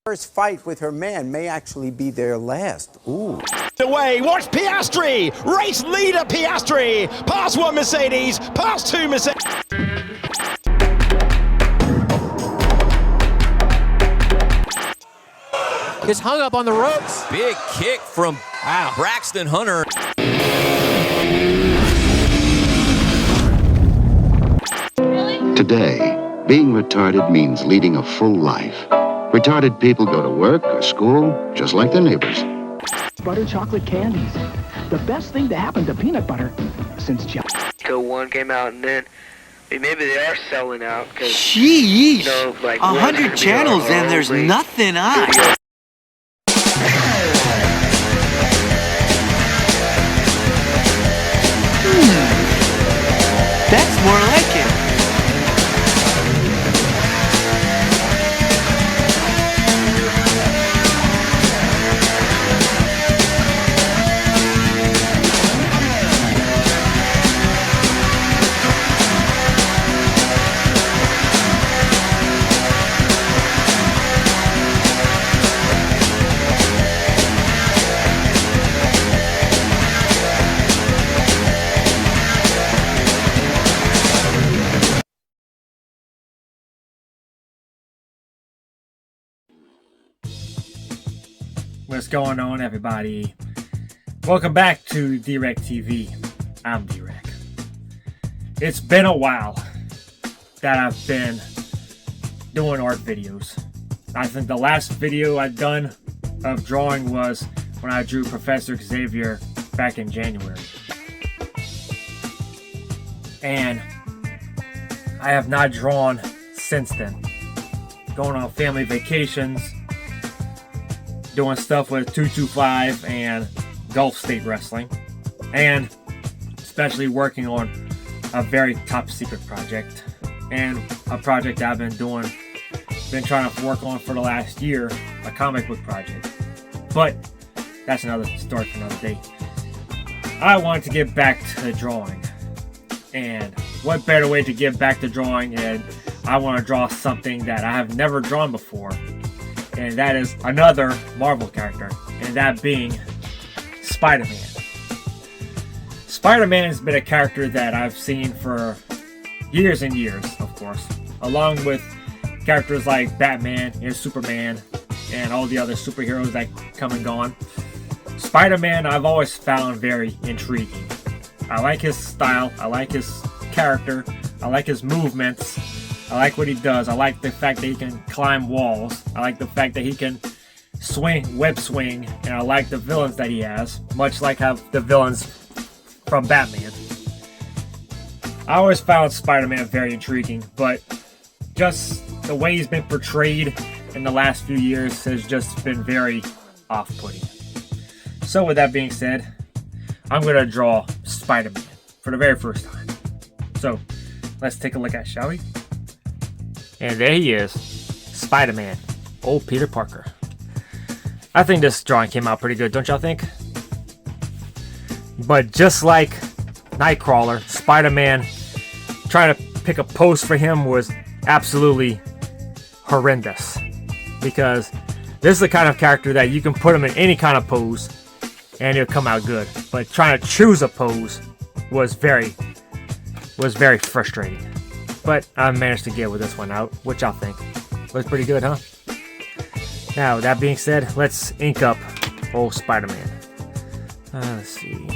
First fight with her man may actually be their last. Ooh. Away, watch Piastri! Race leader Piastri! Past one Mercedes, past two Mercedes. Gets hung up on the ropes. Big kick from Braxton Hunter. Today, being retarded means leading a full life. Retarded people go to work or school just like their neighbors. Butter chocolate candies. The best thing to happen to peanut butter since Till one came out, and then maybe they are selling out. Sheesh! You know, like 100 channels and there's nothing on. That's more like it. What's going on, everybody? Welcome back to DwreckTV. I'm Dwreck. It's been a while that I've been doing art videos. I think the last video I'd done of drawing was when I drew Professor Xavier back in January. And I have not drawn since then. Going on family vacations, doing stuff with 225 and Gulf State Wrestling, and especially working on a very top secret project, and a project I've been trying to work on for the last year, a comic book project. But that's another story for another day. I wanted to get back to drawing, and what better way to get back to drawing, and I want to draw something that I have never drawn before. And that is another Marvel character, and that being Spider-Man. Spider-Man has been a character that I've seen for years and years, of course, along with characters like Batman and Superman and all the other superheroes that come and gone. Spider-Man I've always found very intriguing. I like his style, I like his character, I like his movements. I like what he does. I like the fact that he can climb walls. I like the fact that he can swing, web swing, and I like the villains that he has, much like how the villains from Batman. I always found Spider-Man very intriguing, but just the way he's been portrayed in the last few years has just been very off-putting. So with that being said, I'm going to draw Spider-Man for the very first time. So let's take a look at it, shall we? And there he is, Spider-Man, old Peter Parker. I think this drawing came out pretty good, don't y'all think? But just like Nightcrawler, Spider-Man, trying to pick a pose for him was absolutely horrendous. Because this is the kind of character that you can put him in any kind of pose and it'll come out good. But trying to choose a pose was very frustrating. But I managed to get with this one out. What y'all think? Looks pretty good, huh? Now, that being said, let's ink up old Spider-Man. Let's see.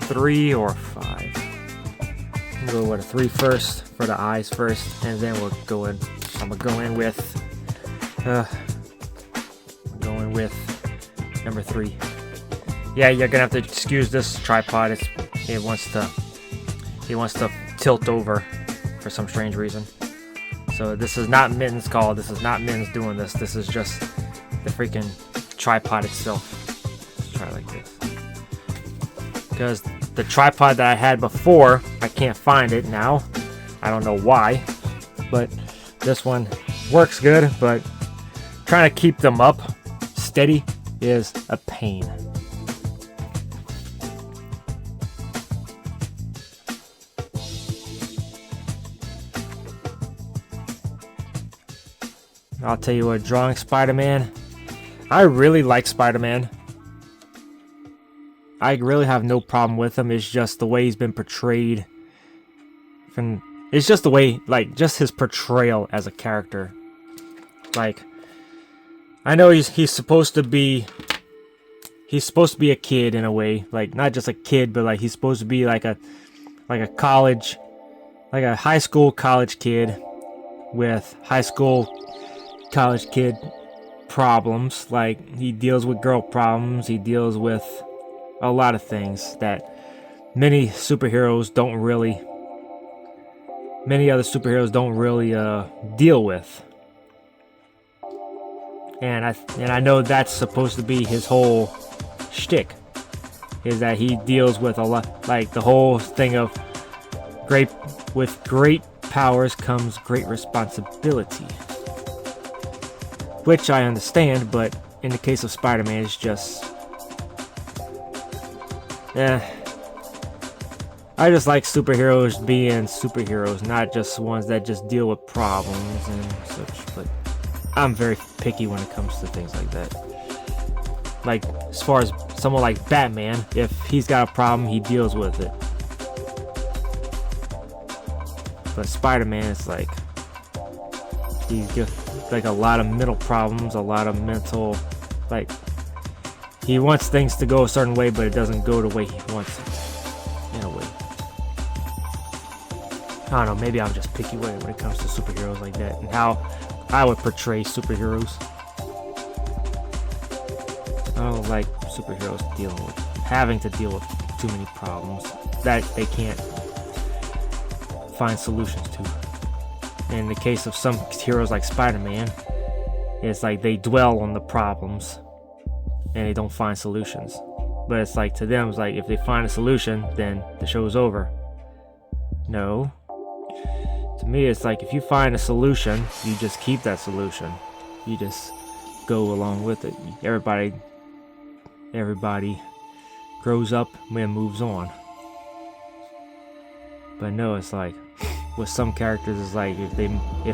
3 or 5. We'll go with a 3 first for the eyes first, and then we'll go in. I'm gonna go in with number 3. Yeah, you're gonna have to excuse this tripod. It wants to tilt over for some strange reason. So this is not Mitten's call. This is not Mitten's doing this. This is just the freaking tripod itself. Let's try like this. Because the tripod that I had before, I can't find it now. I don't know why. But this one works good, but trying to keep them up steady is a pain. I'll tell you what, drawing Spider-Man I really like Spider-Man. I really have no problem with him. It's just the way he's been portrayed. It's just the way, like, just his portrayal as a character. Like, I know he's supposed to be a kid in a way, like not just a kid, but like he's supposed to be like a high school college kid with high school college kid problems. Like, he deals with girl problems, he deals with a lot of things that many other superheroes don't really deal with. And I know that's supposed to be his whole shtick, is that he deals with a lot, like the whole thing of with great powers comes great responsibility, which I understand, but in the case of Spider-Man, it's just, I just like superheroes being superheroes, not just ones that just deal with problems and such. But I'm very picky when it comes to things like that. Like, as far as someone like Batman, if he's got a problem, he deals with it. But Spider-Man is like, he's got like a lot of mental problems, a lot of mental, like, he wants things to go a certain way, but it doesn't go the way he wants it, in a way. I don't know, maybe I'm just picky when it comes to superheroes like that, and how I would portray superheroes. I don't like superheroes having to deal with too many problems that they can't find solutions to. In the case of some heroes like Spider-Man, it's like they dwell on the problems and they don't find solutions. But it's like, to them, it's like, if they find a solution, then the show's over. No. To me, it's like, if you find a solution, you just keep that solution. You just go along with it. Everybody grows up and moves on. But no, it's like, with some characters, it's like, if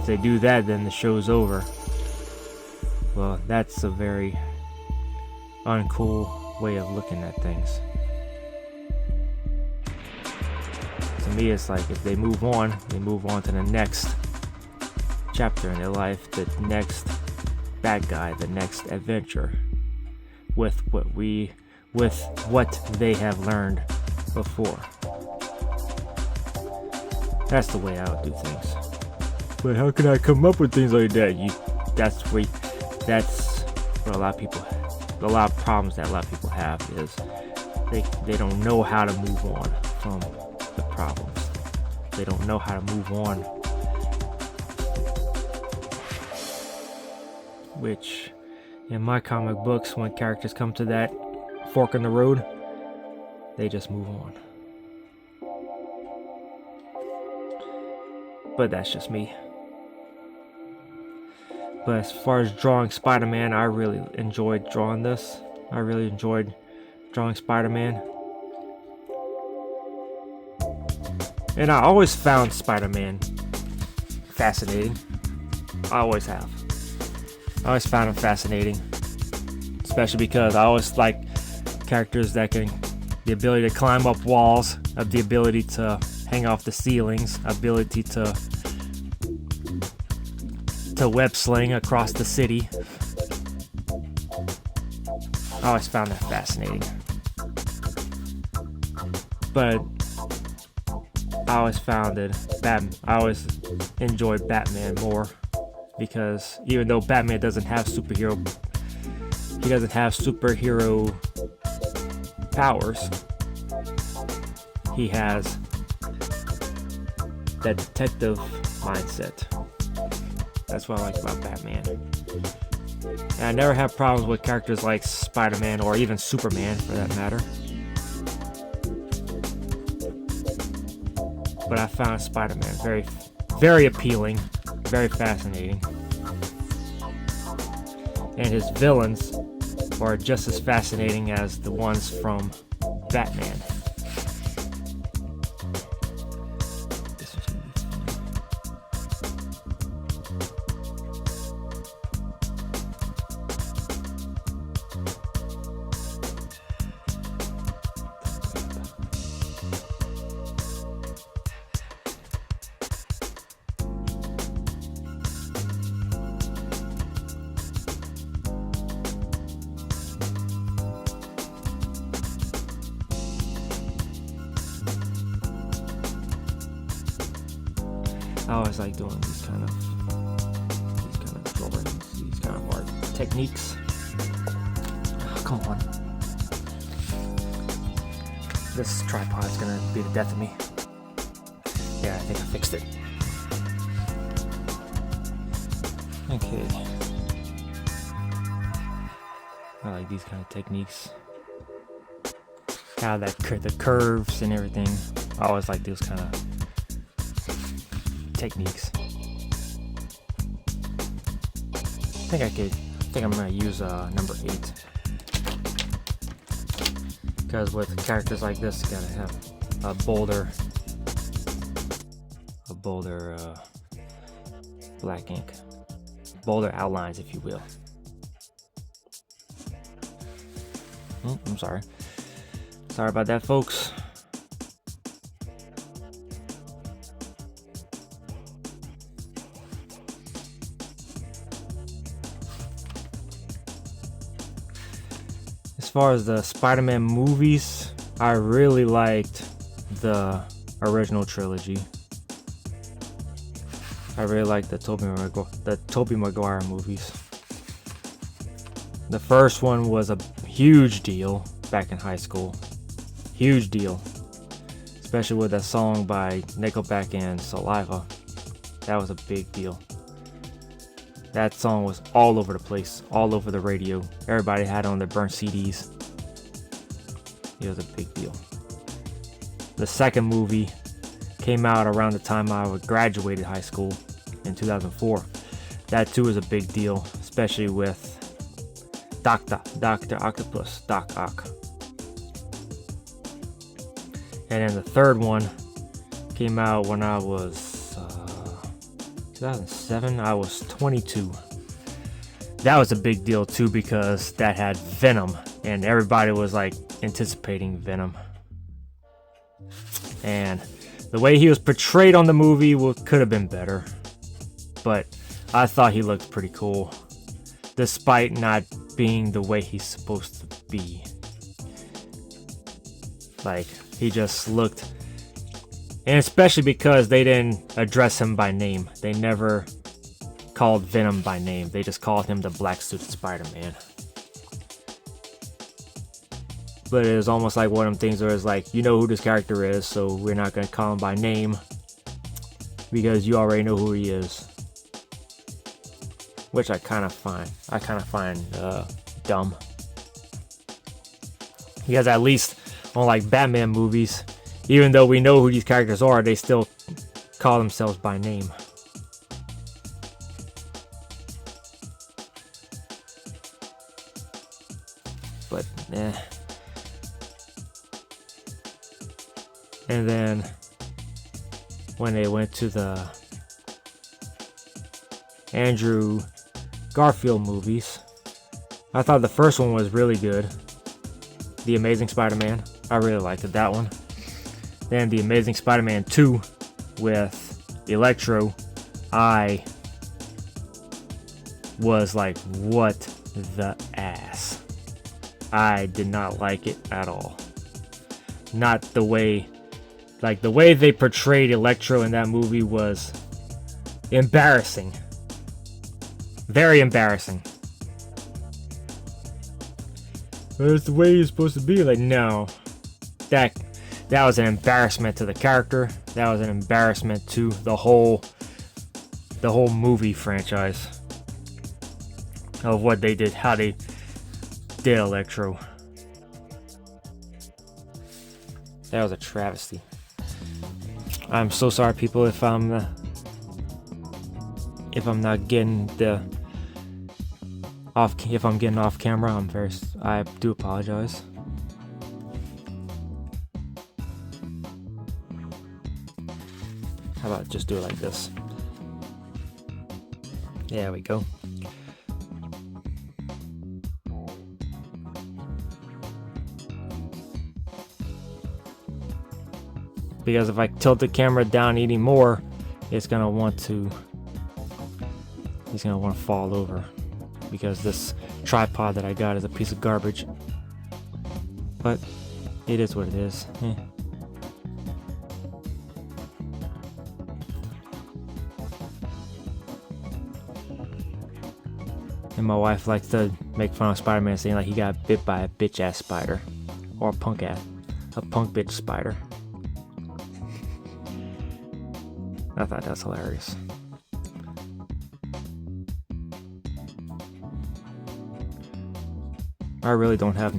they do that, then the show's over. Well, that's a very uncool way of looking at things. To me, it's like, if they move on to the next chapter in their life, the next bad guy, the next adventure, with what they have learned before. That's the way I would do things. But how can I come up with things like that? That's what a lot of problems that a lot of people have is they don't know how to move on from the problems. They don't know how to move on. Which, in my comic books, when characters come to that fork in the road, they just move on. But that's just me. But as far as drawing Spider-Man, I really enjoyed drawing this. I really enjoyed drawing Spider-Man. And I always found Spider-Man fascinating. I always have. I always found him fascinating. Especially because I always like characters that can, the ability to climb up walls, have the ability to hang off the ceilings, ability to web sling across the city. I always found that fascinating. But I always enjoyed Batman more, because even though Batman doesn't have superhero powers, he has that detective mindset. That's what I like about Batman. And I never have problems with characters like Spider-Man or even Superman, for that matter. But I found Spider-Man very, very appealing, very fascinating. And his villains are just as fascinating as the ones from Batman. I always like doing these kind of drawings, these kind of art techniques. Oh, come on. This tripod's gonna be the death of me. Yeah, I think I fixed it. Okay. I like these kind of techniques. How the curves and everything. I always like those kind of techniques. I think I'm gonna use number 8. Because with characters like this, you gotta have a bolder black ink. Bolder outlines, if you will. Oh, I'm sorry. Sorry about that, folks. As far as the Spider-Man movies, I really liked the original trilogy. I really liked the Tobey Maguire movies. The first one was a huge deal back in high school. Huge deal. Especially with that song by Nickelback and Saliva. That was a big deal. That song was all over the place, all over the radio. Everybody had it on their burnt CDs. It was a big deal. The second movie came out around the time I graduated high school in 2004. That too is a big deal, especially with Dr. Octopus, Doc Ock. And then the third one came out when I was 2007. I was 22. That was a big deal too because that had Venom, and everybody was like anticipating Venom. And the way he was portrayed on the movie could have been better, but I thought he looked pretty cool, despite not being the way he's supposed to be. Like, he just looked, and especially because they didn't address him by name. They never called Venom by name. They just called him the Black Suited Spider-Man. But it was almost like one of them things where it's like, you know who this character is, so we're not going to call him by name because you already know who he is. Which I kind of find dumb. Because at least on like Batman movies, even though we know who these characters are, they still call themselves by name. But, eh. And then, when they went to the Andrew Garfield movies, I thought the first one was really good. The Amazing Spider-Man, I really liked it, that one. Then The Amazing Spider-Man 2 with Electro, I was like, what the ass. I did not like it at all. Not the way, like the way they portrayed Electro in that movie was embarrassing. Very embarrassing. That's the way he's supposed to be. Like, no. That was an embarrassment to the character. That was an embarrassment to the whole movie franchise of what they did, how they did Electro. That was a travesty. I'm so sorry, people, if I'm not getting if I'm getting off camera. I do apologize. How about just do it like this? There we go. Because if I tilt the camera down any more, it's gonna want to fall over. Because this tripod that I got is a piece of garbage. But it is what it is. And my wife likes to make fun of Spider-Man, saying like he got bit by a bitch-ass spider. Or a punk bitch spider. I thought that's hilarious. I really don't have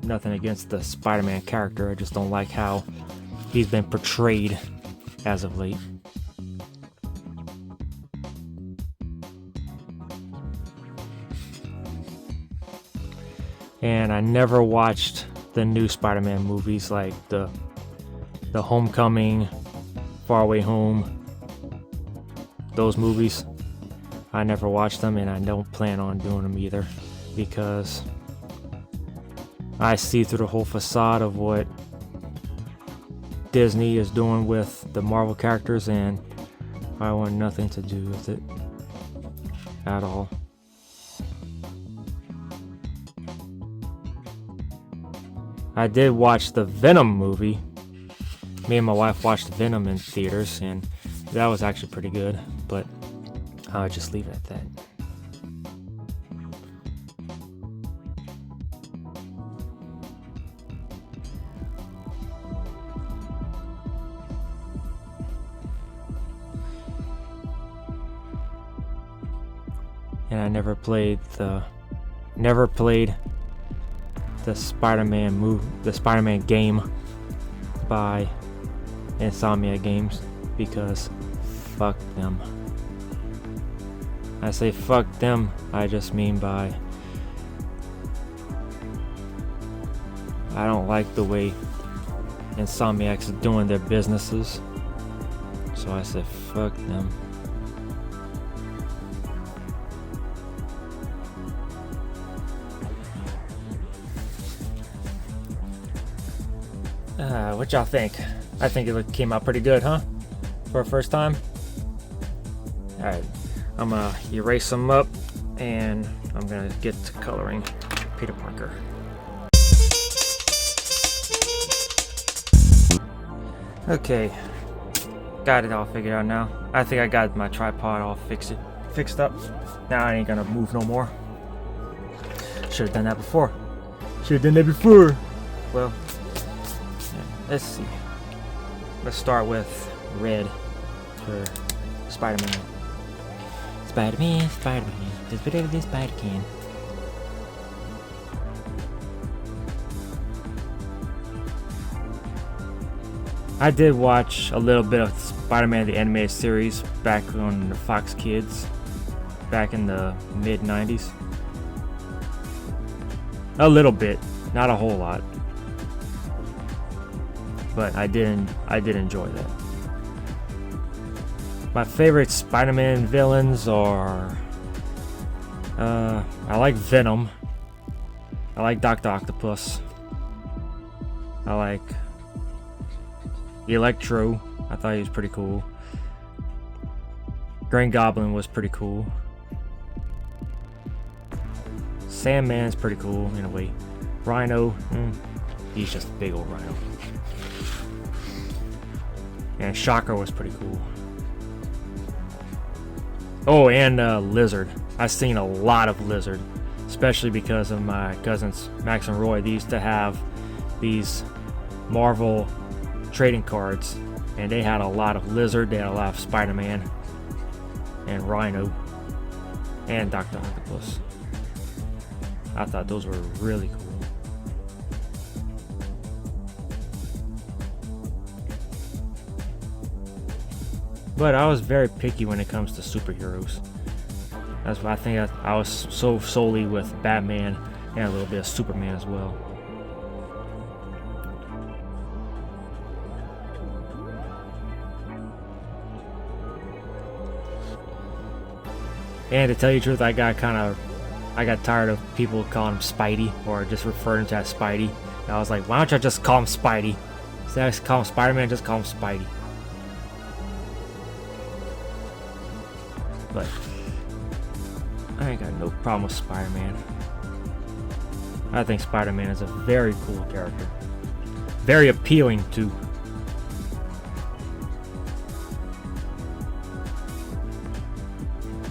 nothing against the Spider-Man character. I just don't like how he's been portrayed as of late. And I never watched the new Spider-Man movies like the Homecoming, Far Way Home. Those movies, I never watched them, and I don't plan on doing them either, because I see through the whole facade of what Disney is doing with the Marvel characters, and I want nothing to do with it at all. I did watch the Venom movie. Me and my wife watched Venom in theaters, and that was actually pretty good, but I'll just leave it at that. And I never played the Spider-Man game by Insomniac Games, because fuck them. I say fuck them, I just mean by I don't like the way Insomniac's doing their businesses, so I say fuck them. What y'all think? I think it came out pretty good, huh? For a first time? Alright, I'm gonna erase them up, and I'm gonna get to coloring Peter Parker. Okay, got it all figured out now. I think I got my tripod all fixed up. Now I ain't gonna move no more. Should've done that before. Well, let's see. Let's start with red for Spider-Man. Spider-Man, does whatever this spider can. I did watch a little bit of Spider-Man the animated series back on the Fox Kids, back in the mid-90s. A little bit, not a whole lot. But I did enjoy that. My favorite Spider-Man villains are I like Venom. I like Dr. Octopus. I like Electro. I thought he was pretty cool. Green Goblin was pretty cool. Sandman's pretty cool in a way. Rhino, he's just a big old rhino. And Shocker was pretty cool. Oh, and Lizard. I've seen a lot of Lizard, especially because of my cousins Max and Roy. They used to have these Marvel trading cards, and they had a lot of Lizard, they had a lot of Spider-Man, and Rhino, and Dr. Octopus. I thought those were really cool. But I was very picky when it comes to superheroes. That's why I think I was so solely with Batman and a little bit of Superman as well. And to tell you the truth, I got tired of people calling him Spidey, or just referring to him as Spidey. And I was like, why don't y'all just call him Spidey? Instead of call him Spider-Man, just call him Spidey. But I ain't got no problem with Spider-Man. I think Spider-Man is a very cool character. Very appealing too.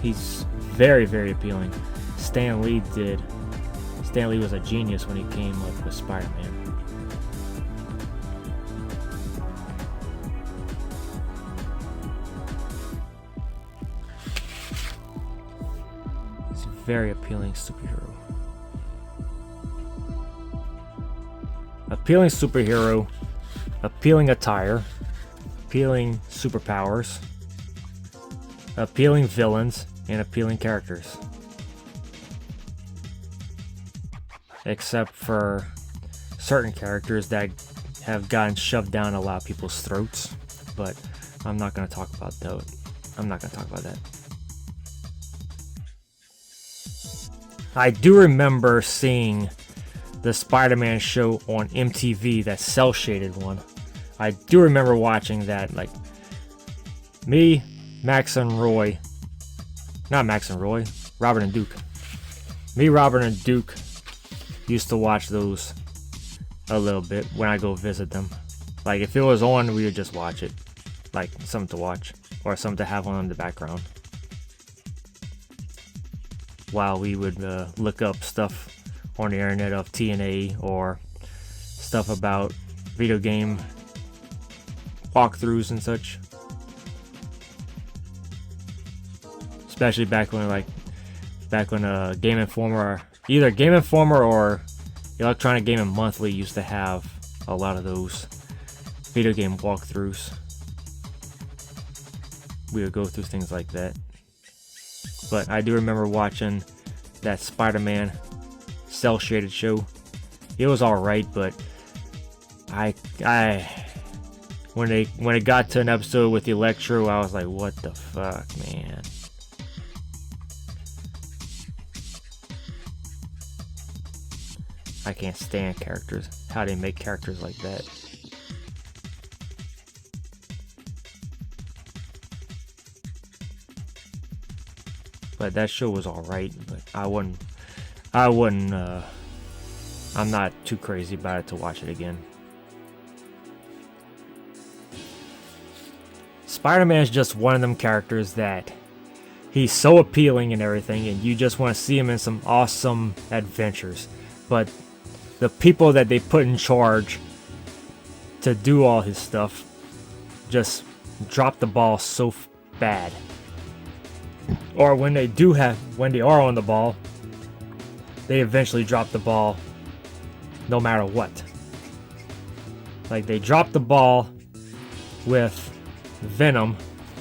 He's very, very appealing. Stan Lee did. Stan Lee was a genius when he came up with Spider-Man. He's a very appealing superhero. Appealing superhero, appealing attire, appealing superpowers, appealing villains, and appealing characters. Except for certain characters that have gotten shoved down a lot of people's throats, but I'm not going to talk about that. I'm not going to talk about that. I do remember seeing the Spider-Man show on MTV, that cel-shaded one. I do remember watching that. Like me, Max and Roy, not Max and Roy, Robert and Duke. Me, Robert and Duke used to watch those a little bit when I go visit them. Like if it was on, we would just watch it, like something to watch or something to have on in the background while we would look up stuff on the internet of TNA or stuff about video game walkthroughs and such. Especially back when Game Informer, either Game Informer or Electronic Gaming Monthly used to have a lot of those video game walkthroughs. We would go through things like that. But I do remember watching that Spider-Man cel-shaded show. It was alright, but when it got to an episode with Electro, I was like, what the fuck, man? I can't stand characters. How they make characters like that. But that show was alright, but I'm not too crazy about it to watch it again. Spider-Man is just one of them characters that he's so appealing and everything, and you just want to see him in some awesome adventures. But the people that they put in charge to do all his stuff just drop the ball so bad. Or when they are on the ball, they eventually drop the ball no matter what. Like they dropped the ball with Venom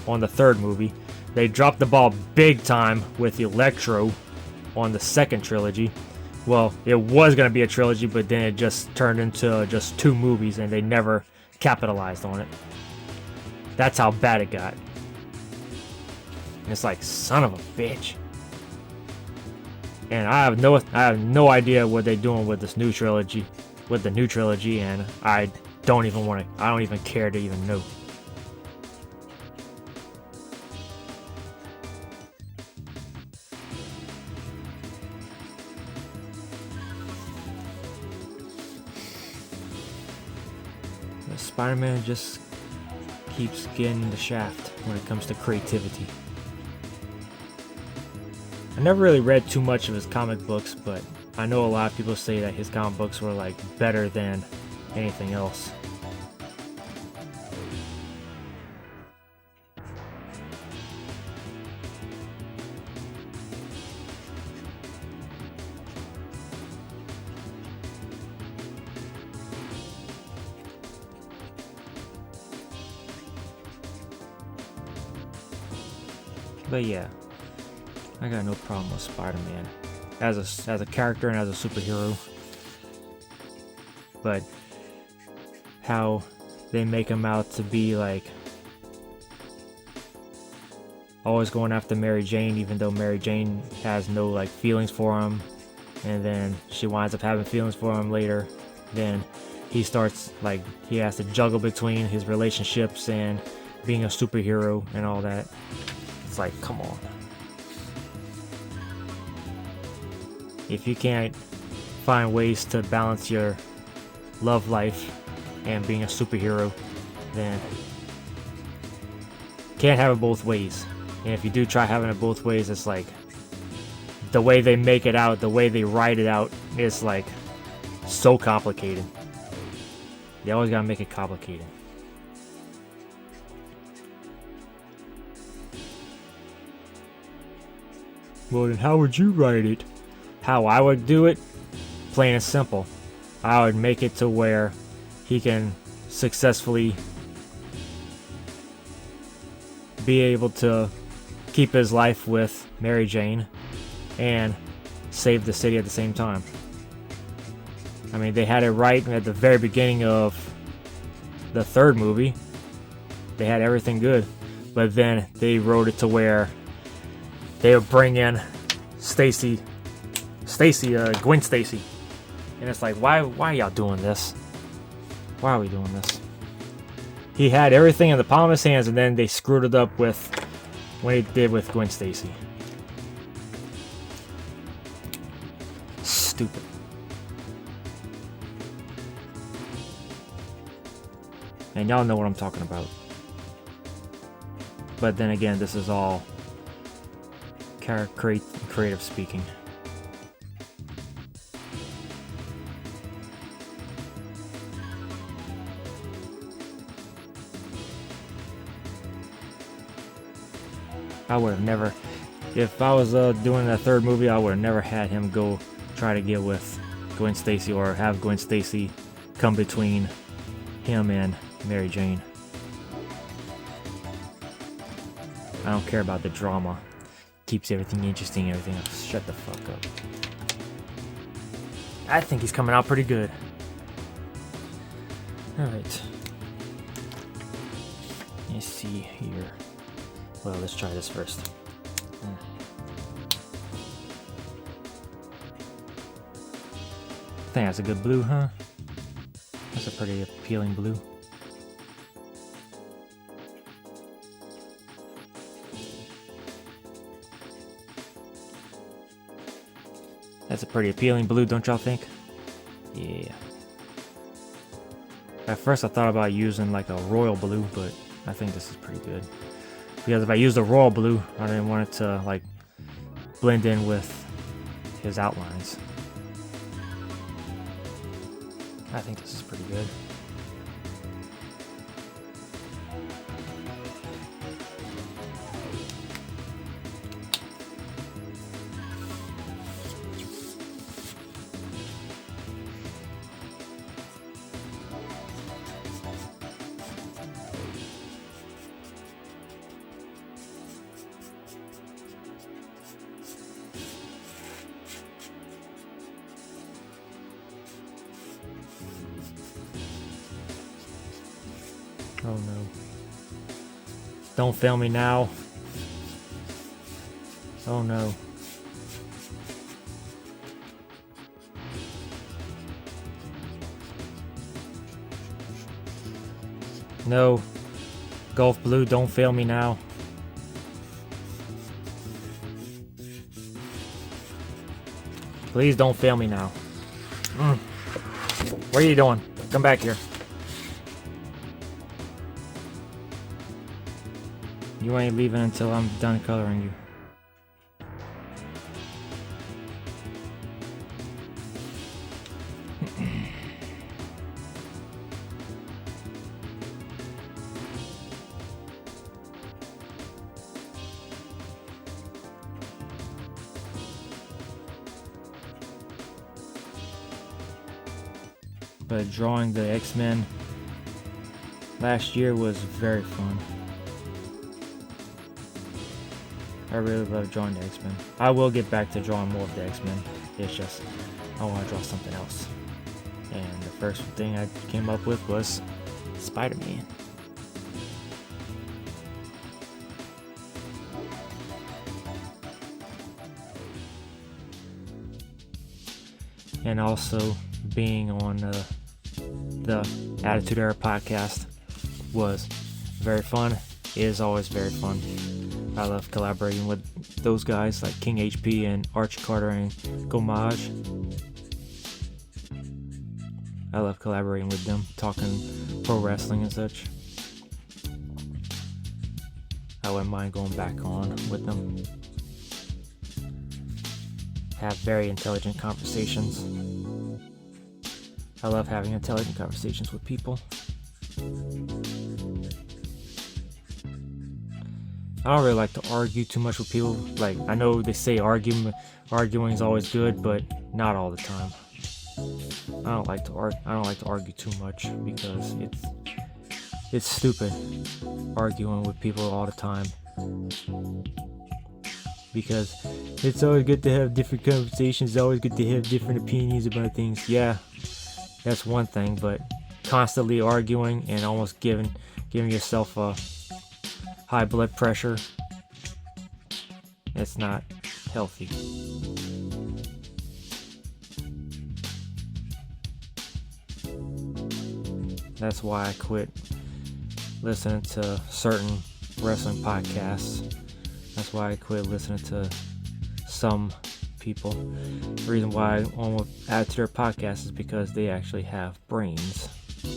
on the third movie. They dropped the ball big time with Electro on the second trilogy. Well, it was going to be a trilogy, but then it just turned into just 2 movies and they never capitalized on it. That's how bad it got. And it's like, son of a bitch. And I have no idea what they're doing with this new trilogy, and I don't even care to even know. Spider-Man just keeps getting the shaft when it comes to creativity. I never really read too much of his comic books, but I know a lot of people say that his comic books were like better than anything else. But yeah, I got no problem with Spider-Man as a character and as a superhero. But how they make him out to be like always going after Mary Jane, even though Mary Jane has no like feelings for him, and then she winds up having feelings for him later. Then he starts like he has to juggle between his relationships and being a superhero and all that. It's like, come on. If you can't find ways to balance your love life and being a superhero, then can't have it both ways. And if you do try having it both ways, it's like the way they make it out, the way they write it out is like so complicated. They always gotta make it complicated. Well, then how would you write it? How I would do it? Plain and simple. I would make it to where he can successfully be able to keep his life with Mary Jane and save the city at the same time. I mean, they had it right at the very beginning of the third movie. They had everything good, but then they wrote it to where they would bring in Gwen Stacy, and it's like, why are y'all doing this? Why are we doing this? He had everything in the palm of his hands, and then they screwed it up with what he did with Gwen Stacy. Stupid. And y'all know what I'm talking about. But then again, this is all creative speaking. I would have never, if I was doing a third movie, I would have never had him go try to get with Gwen Stacy or have Gwen Stacy come between him and Mary Jane. I don't care about the drama. Keeps everything interesting, everything else. Shut the fuck up. I think he's coming out pretty good. Alright. Let's see here. Well, let's try this first. I think that's a good blue, huh? That's a pretty appealing blue. That's a pretty appealing blue, don't y'all think? Yeah. At first I thought about using like a royal blue, but I think this is pretty good. Because if I used a royal blue, I didn't want it to like blend in with his outlines. I think this is pretty good. Oh no. Don't fail me now. Oh no. No. Gulf Blue, don't fail me now. Please don't fail me now. What are you doing? Come back here. You ain't leaving until I'm done coloring you. But drawing the X-Men last year was very fun. I really love drawing the X-Men. I will get back to drawing more of the X-Men. It's just, I want to draw something else. And the first thing I came up with was Spider-Man. And also being on the Attitude Era podcast was very fun. It is always very fun. I love collaborating with those guys like King HP and Arch Carter and Gomage. I love collaborating with them, talking pro wrestling and such. I wouldn't mind going back on with them. have very intelligent conversations. I love having intelligent conversations with people. I don't really like to argue too much with people. Like, I know they say arguing is always good, but not all the time. I don't like to argue too much because it's stupid arguing with people all the time. Because it's always good to have different conversations, it's always good to have different opinions about things. Yeah, that's one thing, but constantly arguing and almost giving yourself a high blood pressure, it's not healthy. That's why I quit listening to certain wrestling podcasts. That's why I quit listening to some people. The reason why I won't add to their podcast is because they actually have brains.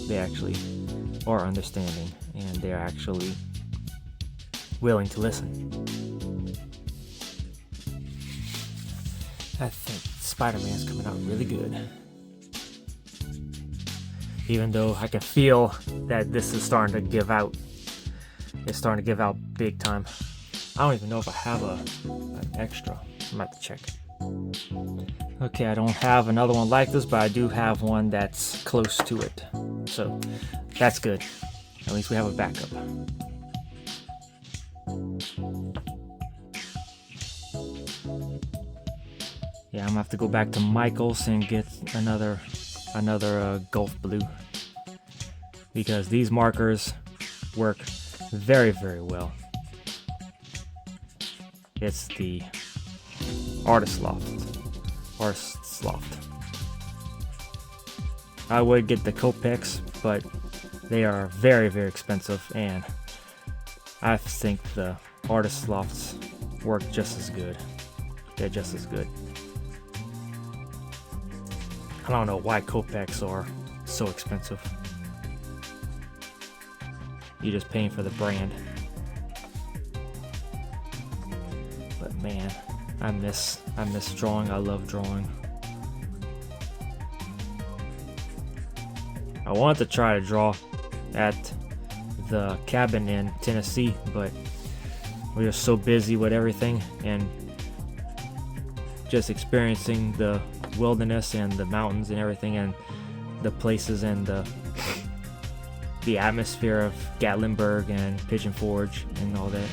They actually are understanding, and they're actually willing to listen. I think Spider-Man's coming out really good. Even though I can feel that this is starting to give out. It's starting to give out big time. I don't even know if I have an extra. I'm about to check. Okay, I don't have another one like this, but I do have one that's close to it. So that's good. At least we have a backup. Yeah, I'm gonna have to go back to Michael's and get another Gulf Blue, because these markers work very, very well. It's the Artist Loft. I would get the Copex, but they are very, very expensive, and I think the Artist Lofts work just as good. They're just as good. I don't know why Copex are so expensive. You're just paying for the brand. But man, I miss drawing. I love drawing. I wanted to try to draw at the cabin in Tennessee, but we were so busy with everything and just experiencing the wilderness and the mountains and everything and the places and the atmosphere of Gatlinburg and Pigeon Forge and all that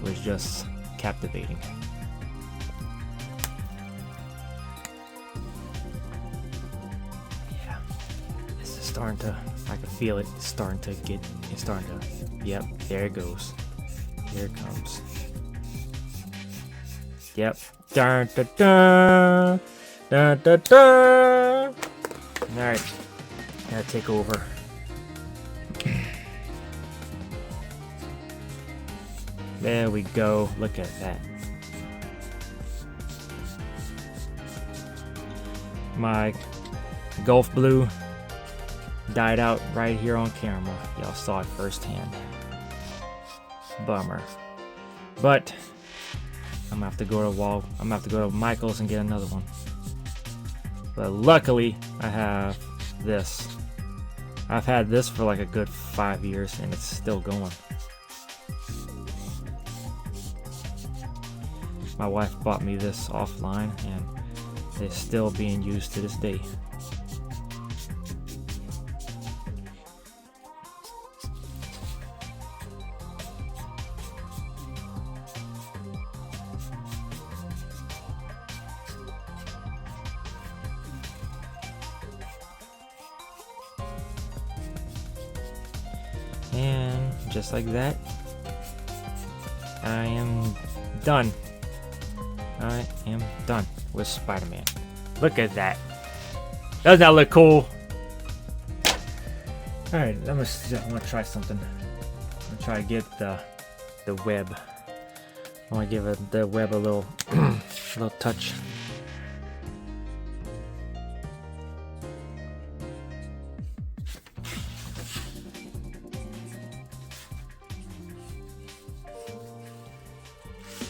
was just captivating. Yeah, this is starting to, I can feel it, yep, there it goes. Here it comes. Yep. Dun, dun, dun. Dun, dun, dun. Alright, gotta take over. There we go, look at that. My Gulf Blue died out right here on camera. Y'all saw it firsthand. Bummer. But I'm gonna have to go to Michael's and get another one. But luckily, I have this. I've had this for like a good 5 years and it's still going. My wife bought me this offline and it's still being used to this day. And just like that, I am done. I am done with Spider-Man. Look at that. Doesn't that look cool? Alright, I'm gonna try something. I'm gonna try to get the web. I want to give the web a little little touch.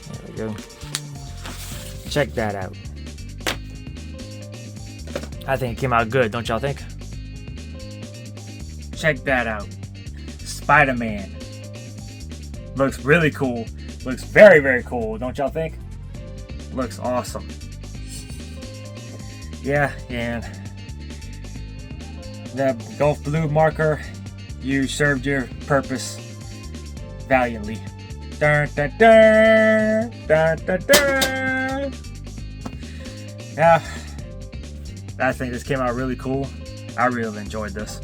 There we go. Check that out. I think it came out good, don't y'all think? Check that out. Spider-Man. Looks really cool. Looks very, very cool, don't y'all think? Looks awesome. Yeah, and the Gulf Blue marker, you served your purpose valiantly. Dun, dun, dun, dun, dun, dun. Yeah, I think this came out really cool. I really enjoyed this.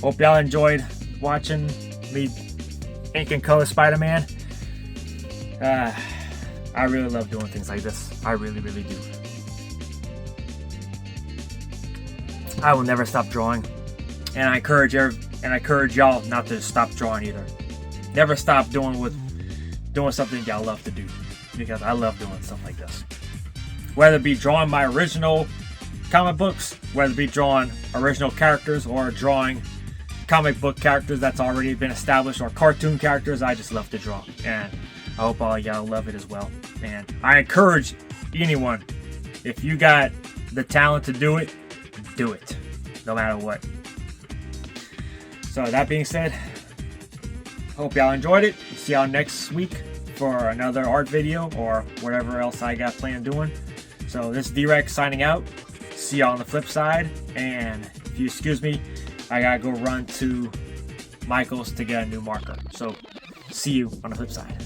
Hope y'all enjoyed watching me ink and color Spider-Man. I really love doing things like this. I really, really do. I will never stop drawing, and I encourage y'all not to stop drawing either. Never stop doing something y'all love to do, because I love doing stuff like this. Whether it be drawing my original comic books, whether it be drawing original characters, or drawing comic book characters that's already been established, or cartoon characters, I just love to draw, and I hope all y'all love it as well. And I encourage anyone, if you got the talent to do it, do it, no matter what. So that being said, hope y'all enjoyed it. See y'all next week for another art video or whatever else I got planned doing. So this is Drek signing out. See y'all on the flip side. And if you excuse me, I gotta go run to Michael's to get a new marker. So see you on the flip side.